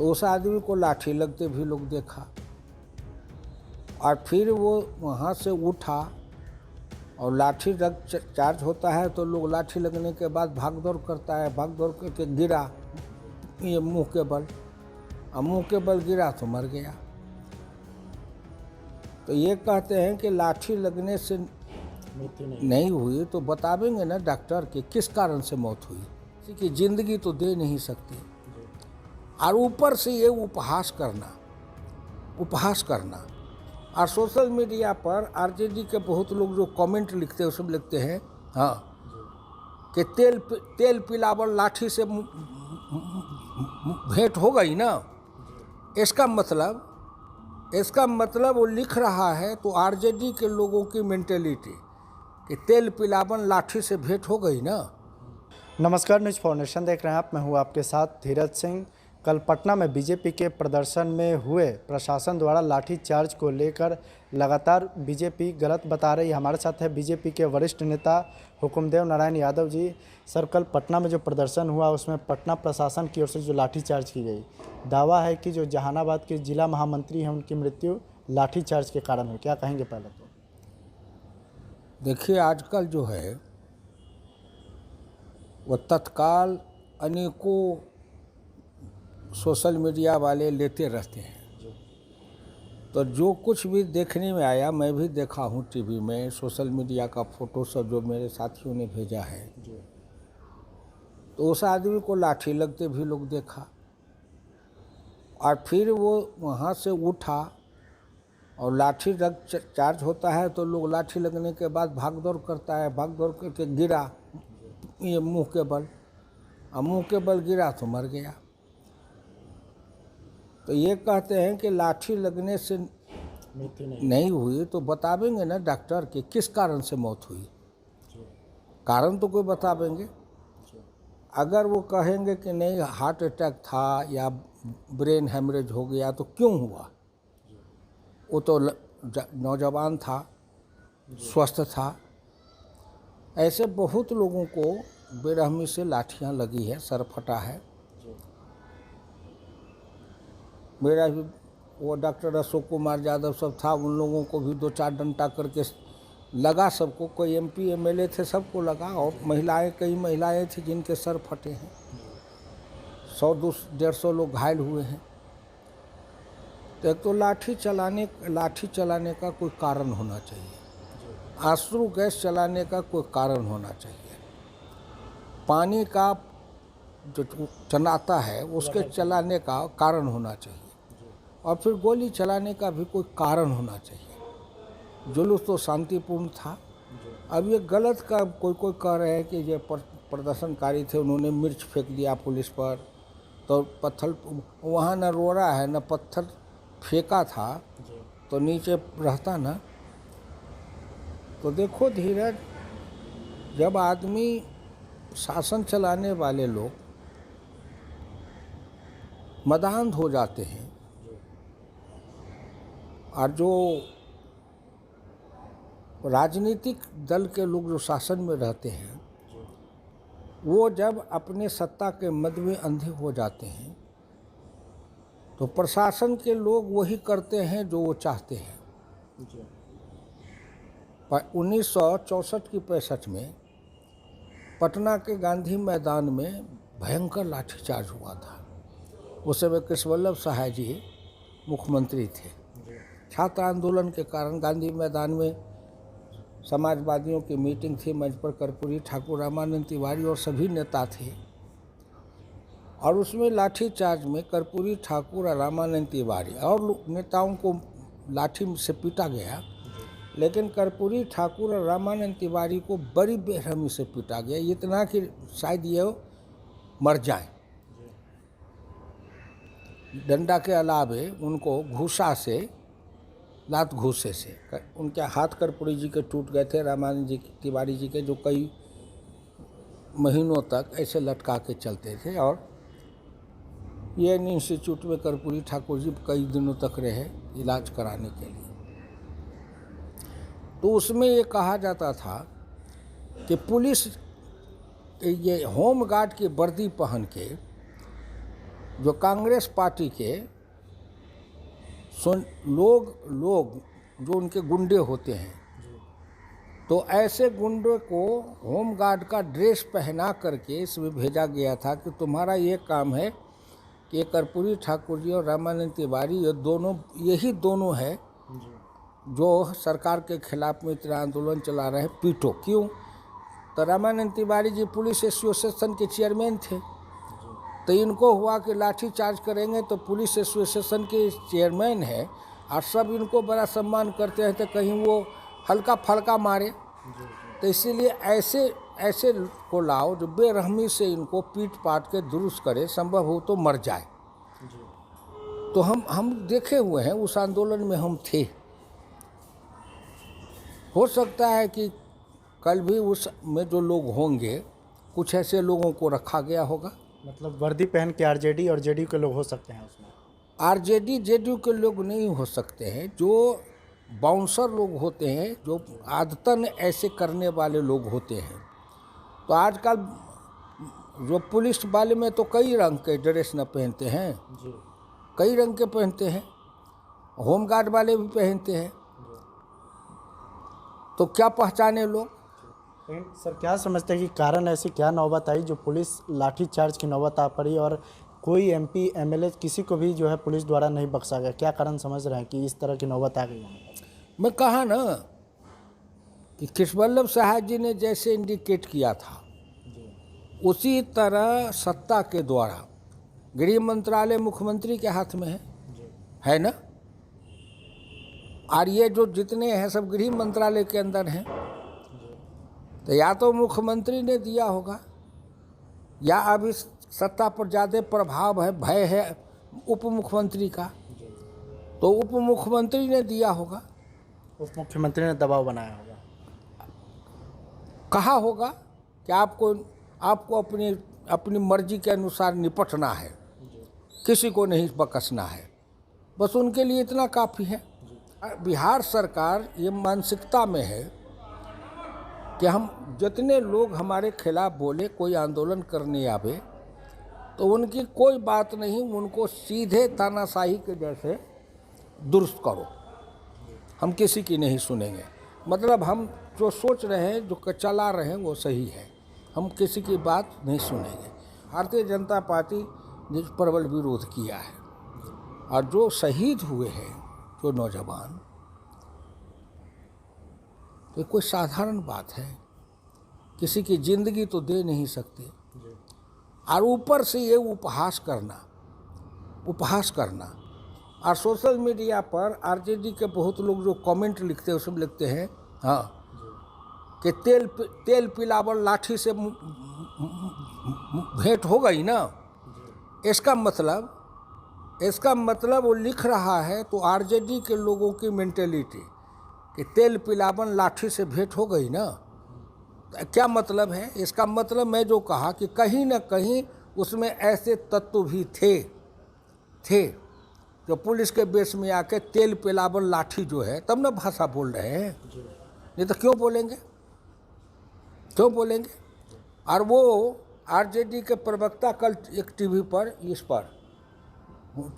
तो उस आदमी को लाठी लगते भी लोग देखा और फिर वो वहाँ से उठा और लाठी चार्ज होता है तो लोग लाठी लगने के बाद भाग दौड़ करता है, भाग दौड़ करके गिरा ये मुंह के बल, और मुंह के बल गिरा तो मर गया। तो ये कहते हैं कि लाठी लगने से नहीं हुई तो बतावेंगे ना डॉक्टर कि किस कारण से मौत हुई, किसी की जिंदगी तो दे नहीं सकते। और ऊपर से ये उपहास करना और सोशल मीडिया पर आरजेडी के बहुत लोग जो कमेंट लिखते हैं उसमें लिखते हैं हाँ कि तेल पिलावल लाठी से भेंट हो गई ना। इसका मतलब वो लिख रहा है तो आरजेडी के लोगों की मेंटेलिटी कि तेल पिलावन लाठी से भेंट हो गई ना। नमस्कार, न्यूज़ फाउंडेशन देख रहे हैं आप। मैं हूं आपके साथ धीरज सिंह। कल पटना में बीजेपी के प्रदर्शन में हुए प्रशासन द्वारा लाठी चार्ज को लेकर लगातार बीजेपी गलत बता रही है। हमारे साथ है बीजेपी के वरिष्ठ नेता हुकुमदेव नारायण यादव जी। सर, कल पटना में जो प्रदर्शन हुआ उसमें पटना प्रशासन की ओर से जो लाठी चार्ज की गई, दावा है कि जो जहानाबाद के जिला महामंत्री हैं उनकी मृत्यु लाठी चार्ज के कारण हुई। क्या कहेंगे? पहले तो देखिए, आजकल जो है वो तत्काल अनेकों सोशल मीडिया वाले लेते रहते हैं। तो जो कुछ भी देखने में आया, मैं भी देखा हूँ टीवी में, सोशल मीडिया का फोटो सब जो मेरे साथियों ने भेजा है, तो उस आदमी को लाठी लगते भी लोग देखा और फिर वो वहाँ से उठा और लाठी चार्ज होता है तो लोग लाठी लगने के बाद भाग दौड़ करता है, भाग दौड़ करके गिरा ये मुंह के बल, और मुंह के बल गिरा तो मर गया। तो ये कहते हैं कि लाठी लगने से नहीं हुई तो बतावेंगे ना डॉक्टर कि किस कारण से मौत हुई। कारण तो कोई बतावेंगे। अगर वो कहेंगे कि नहीं हार्ट अटैक था या ब्रेन हेमरेज हो गया तो क्यों हुआ, वो तो नौजवान था, स्वस्थ था। ऐसे बहुत लोगों को बेरहमी से लाठियां लगी है, सर फटा है। मेरा भी वो डॉक्टर अशोक कुमार यादव सब था, उन लोगों को भी 2-4 डंटा करके लगा सबको। कोई एमपी एमएलए थे, सबको लगा। और महिलाएं, कई महिलाएं थी जिनके सर फटे हैं। 100-150 लोग घायल हुए हैं। तो एक तो लाठी चलाने का कोई कारण होना चाहिए, आंसू गैस चलाने का कोई कारण होना चाहिए, पानी का जो चलाता है उसके चलाने का कारण होना चाहिए, और फिर गोली चलाने का भी कोई कारण होना चाहिए। जुलूस तो शांतिपूर्ण था। अब ये गलत का कोई कह रहे हैं कि ये प्रदर्शनकारी थे, उन्होंने मिर्च फेंक दिया पुलिस पर, तो पत्थर वहाँ न रोड़ा है न पत्थर फेंका था तो नीचे रहता ना। तो देखो धीरज, जब आदमी शासन चलाने वाले लोग मदान्ध हो जाते हैं और जो राजनीतिक दल के लोग जो शासन में रहते हैं वो जब अपने सत्ता के मद में अंधे हो जाते हैं तो प्रशासन के लोग वही करते हैं जो वो चाहते हैं। पर 1964 की 65 में पटना के गांधी मैदान में भयंकर लाठीचार्ज हुआ था। उस समय कृष्णवल्लभ सहाय जी मुख्यमंत्री थे। छात्र आंदोलन के कारण गांधी मैदान में समाजवादियों की मीटिंग थी। मंच पर कर्पूरी ठाकुर, रामानंद तिवारी और सभी नेता थे, और उसमें लाठीचार्ज में कर्पूरी ठाकुर और रामानंद तिवारी और नेताओं को लाठी से पीटा गया। लेकिन कर्पूरी ठाकुर और रामानंद तिवारी को बड़ी बेरहमी से पीटा गया, इतना कि शायद ये मर जाएं। डंडा के अलावे उनको घूसा से, लात घूसे से उनके हाथ कर्पूरी जी के टूट गए थे, रामानंद जी तिवारी जी के, जो कई महीनों तक ऐसे लटका के चलते थे। और ये इंस्टीट्यूट में कर्पूरी ठाकुर जी कई दिनों तक रहे इलाज कराने के लिए। तो उसमें ये कहा जाता था कि पुलिस ये होम गार्ड की वर्दी पहन के जो कांग्रेस पार्टी के लोग जो उनके गुंडे होते हैं, तो ऐसे गुंडे को होम गार्ड का ड्रेस पहना करके इसमें भेजा गया था कि तुम्हारा ये काम है कि कर्पूरी ठाकुर जी और रामानंद तिवारी यही दोनों है जो सरकार के खिलाफ में इतना आंदोलन चला रहे हैं, पीटो। क्यों? तो रामानंद तिवारी जी पुलिस एसोसिएशन के चेयरमैन थे, तो इनको हुआ कि लाठी चार्ज करेंगे तो पुलिस एसोसिएशन के चेयरमैन है और सब इनको बड़ा सम्मान करते हैं, तो कहीं वो हल्का फल्का मारे। तो इसीलिए ऐसे को लाओ जो बेरहमी से इनको पीट पाट के दुरुस्त करे, संभव हो तो मर जाए। तो हम देखे हुए हैं, उस आंदोलन में हम थे। हो सकता है कि कल भी उस में जो लोग होंगे, कुछ ऐसे लोगों को रखा गया होगा। मतलब वर्दी पहन के आरजेडी और जेडीयू के लोग हो सकते हैं उसमें? आरजेडी जेडीयू के लोग नहीं हो सकते हैं, जो बाउंसर लोग होते हैं, जो आदतन ऐसे करने वाले लोग होते हैं। तो आजकल जो पुलिस वाले में तो कई रंग के ड्रेस न पहनते हैं, कई रंग के पहनते हैं, होमगार्ड वाले भी पहनते हैं, तो क्या पहचाने लोग। लेकिन सर क्या समझते हैं कि कारण ऐसी क्या नौबत आई जो पुलिस लाठीचार्ज की नौबत आ पड़ी और कोई एमपी एमएलए किसी को भी जो है पुलिस द्वारा नहीं बख्शा गया? क्या कारण समझ रहे हैं कि इस तरह की नौबत आ गई? मैं कहा ना कि कृष्णवल्लभ साहब जी ने जैसे इंडिकेट किया था, उसी तरह सत्ता के द्वारा गृह मंत्रालय मुख्यमंत्री के हाथ में है ना, और ये जो जितने हैं सब गृह मंत्रालय के अंदर हैं। तो या तो मुख्यमंत्री ने दिया होगा, या अभी सत्ता पर ज़्यादा प्रभाव है, भय है उप मुख्यमंत्री का, तो उप मुख्यमंत्री ने दिया होगा, उप मुख्यमंत्री ने दबाव बनाया होगा, कहा होगा कि आपको अपनी मर्जी के अनुसार निपटना है, किसी को नहीं बकसना है। बस उनके लिए इतना काफ़ी है। बिहार सरकार ये मानसिकता में है कि हम जितने लोग हमारे खिलाफ बोले, कोई आंदोलन करने आवे तो उनकी कोई बात नहीं, उनको सीधे तानाशाही के जैसे दुरुस्त करो, हम किसी की नहीं सुनेंगे। मतलब हम जो सोच रहे हैं, जो चला रहे हैं वो सही है, हम किसी की बात नहीं सुनेंगे। भारतीय जनता पार्टी ने प्रबल विरोध किया है, और जो शहीद हुए हैं जो नौजवान, तो कोई साधारण बात है, किसी की ज़िंदगी तो दे नहीं सकते, और ऊपर से ये उपहास करना। और सोशल मीडिया पर आरजेडी के बहुत लोग जो कमेंट लिखते हैं, उसमें लिखते हैं हाँ कि तेल पिलावल लाठी से भेंट हो गई ना। इसका मतलब वो लिख रहा है तो आरजेडी के लोगों की मेंटेलिटी कि तेल पिलावन लाठी से भेंट हो गई ना, तो क्या मतलब है? इसका मतलब मैं जो कहा कि कहीं ना कहीं उसमें ऐसे तत्व भी थे जो पुलिस के बेस में आके तेल पिलावन लाठी जो है, तब ना भाषा बोल रहे हैं, नहीं तो क्यों बोलेंगे? और वो आरजेडी के प्रवक्ता कल एक टीवी पर इस पर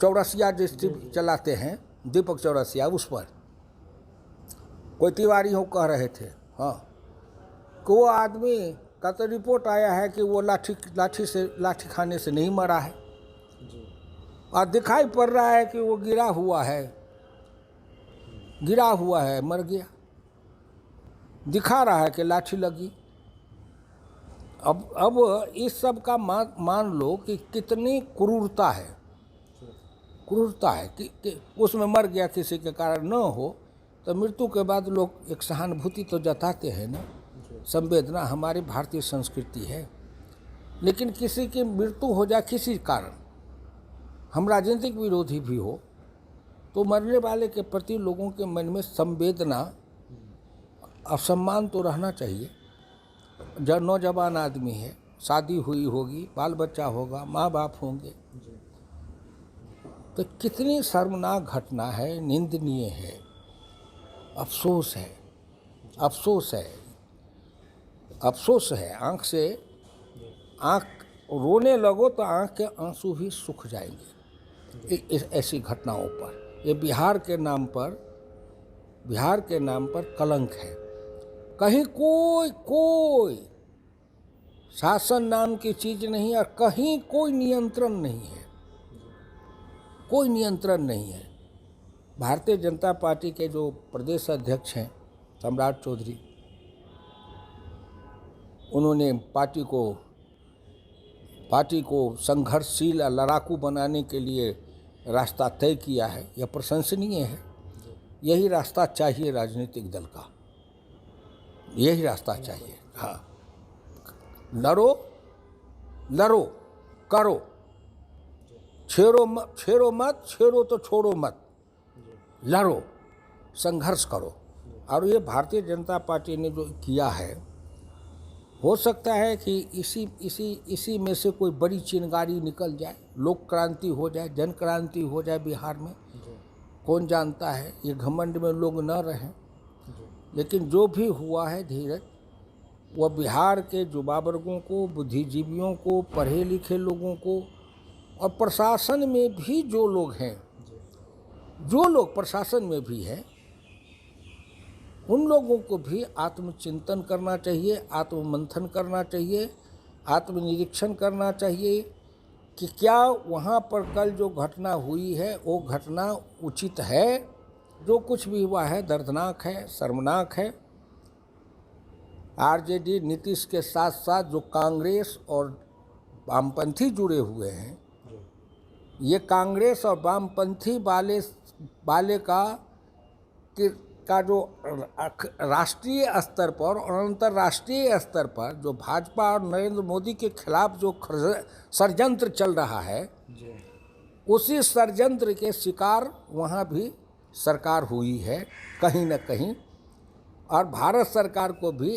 चौरसिया जिस टीवी चलाते हैं, दीपक चौरसिया, उस पर कोई तिवारी हो कह रहे थे हाँ कि वो आदमी का तो रिपोर्ट आया है कि वो लाठी खाने से नहीं मरा है, और दिखाई पड़ रहा है कि वो गिरा हुआ है, मर गया, दिखा रहा है कि लाठी लगी। अब इस सब का मान लो कि कितनी क्रूरता है कि उसमें मर गया, किसी के कारण न हो तो मृत्यु के बाद लोग एक सहानुभूति तो जताते हैं ना, संवेदना हमारी भारतीय संस्कृति है। लेकिन किसी की मृत्यु हो जाए किसी कारण, हम राजनीतिक विरोधी भी हो, तो मरने वाले के प्रति लोगों के मन में संवेदना और सम्मान तो रहना चाहिए। जब नौजवान आदमी है, शादी हुई होगी, बाल बच्चा होगा, माँ बाप होंगे, तो कितनी शर्मनाक घटना है, निंदनीय है, अफसोस है। आँख रोने लगो तो आँख के आंसू भी सूख जाएंगे ऐसी घटनाओं पर। ये बिहार के नाम पर कलंक है। कहीं कोई शासन नाम की चीज नहीं और कहीं कोई नियंत्रण नहीं है। भारतीय जनता पार्टी के जो प्रदेश अध्यक्ष हैं सम्राट चौधरी, उन्होंने पार्टी को संघर्षशील और लड़ाकू बनाने के लिए रास्ता तय किया है। यह प्रशंसनीय है। यही रास्ता चाहिए राजनीतिक दल का, यही रास्ता चाहिए। हाँ, लड़ो करो, छेड़ो मत, छेड़ो तो छोड़ो मत, लड़ो, संघर्ष करो। और ये भारतीय जनता पार्टी ने जो किया है, हो सकता है कि इसी में से कोई बड़ी चिंगारी निकल जाए, लोक क्रांति हो जाए, जन क्रांति हो जाए बिहार में। कौन जानता है, ये घमंड में लोग न रहें। लेकिन जो भी हुआ है धीरज, वह बिहार के युवा वर्गों को, बुद्धिजीवियों को, पढ़े लिखे लोगों को और प्रशासन में भी जो लोग प्रशासन में भी हैं, उन लोगों को भी आत्मचिंतन करना चाहिए, आत्ममंथन करना चाहिए, आत्मनिरीक्षण करना चाहिए कि क्या वहाँ पर कल जो घटना हुई है वो घटना उचित है। जो कुछ भी हुआ है दर्दनाक है, शर्मनाक है। आरजेडी नीतीश के साथ साथ जो कांग्रेस और वामपंथी जुड़े हुए हैं, ये कांग्रेस और वामपंथी वाले का जो राष्ट्रीय स्तर पर और अंतर्राष्ट्रीय स्तर पर जो भाजपा और नरेंद्र मोदी के खिलाफ जो षड्यंत्र चल रहा है, उसी षड्यंत्र के शिकार वहाँ भी सरकार हुई है कहीं न कहीं। और भारत सरकार को भी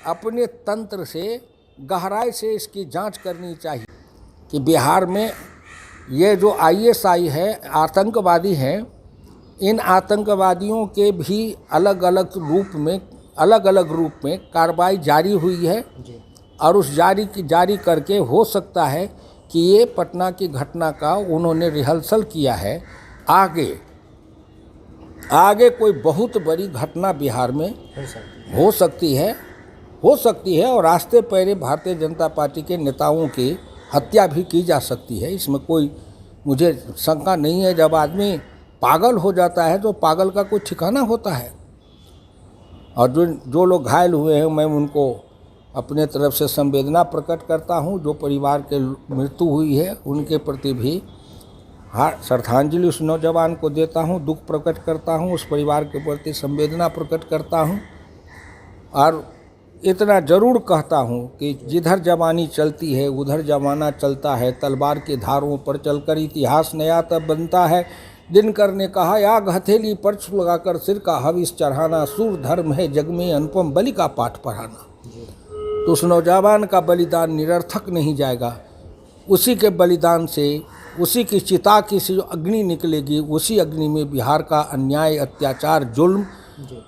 अपने तंत्र से गहराई से इसकी जांच करनी चाहिए कि बिहार में ये जो ISI है, आतंकवादी हैं, इन आतंकवादियों के भी अलग अलग रूप में कार्रवाई जारी हुई है। और उस जारी करके हो सकता है कि ये पटना की घटना का उन्होंने रिहर्सल किया है। आगे कोई बहुत बड़ी घटना बिहार में हो सकती है और रास्ते पैरे भारतीय जनता पार्टी के नेताओं की हत्या भी की जा सकती है। इसमें कोई मुझे शंका नहीं है। जब आदमी पागल हो जाता है तो पागल का कोई ठिकाना होता है। और जो लोग घायल हुए हैं, मैं उनको अपने तरफ से संवेदना प्रकट करता हूं। जो परिवार के मृत्यु हुई है उनके प्रति भी श्रद्धांजलि उस नौजवान को देता हूं, दुख प्रकट करता हूं, उस परिवार के प्रति संवेदना प्रकट करता हूं। और इतना जरूर कहता हूं कि जिधर जवानी चलती है उधर जमाना चलता है। तलवार की धारों पर चलकर इतिहास नया तब बनता है। दिनकर ने कहा, आग हथेली पर लगाकर सिर का हविष चढ़ाना, सूर धर्म है जग में अनुपम बलि का पाठ पढ़ाना। तो उस नौजवान का बलिदान निरर्थक नहीं जाएगा। उसी के बलिदान से, उसी की चिता की से जो अग्नि निकलेगी, उसी अग्नि में बिहार का अन्याय, अत्याचार, जुल्म,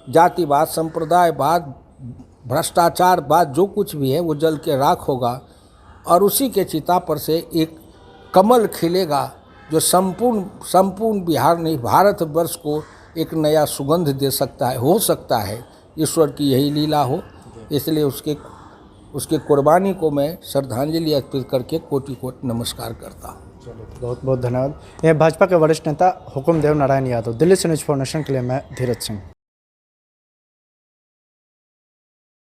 जातिवाद, संप्रदायवाद, भ्रष्टाचारवाद जो कुछ भी है वो जल के राख होगा। और उसी के चिता पर से एक कमल खिलेगा जो संपूर्ण बिहार नहीं भारतवर्ष को एक नया सुगंध दे सकता है। हो सकता है ईश्वर की यही लीला हो। इसलिए उसके कुर्बानी को मैं श्रद्धांजलि अर्पित करके कोटि-कोटि नमस्कार करता हूँ। बहुत बहुत धन्यवाद। यह भाजपा के वरिष्ठ नेता हुकुमदेव नारायण यादव। दिल्ली से न्यूज़ फॉर नेशन के लिए मैं धीरज सिंह।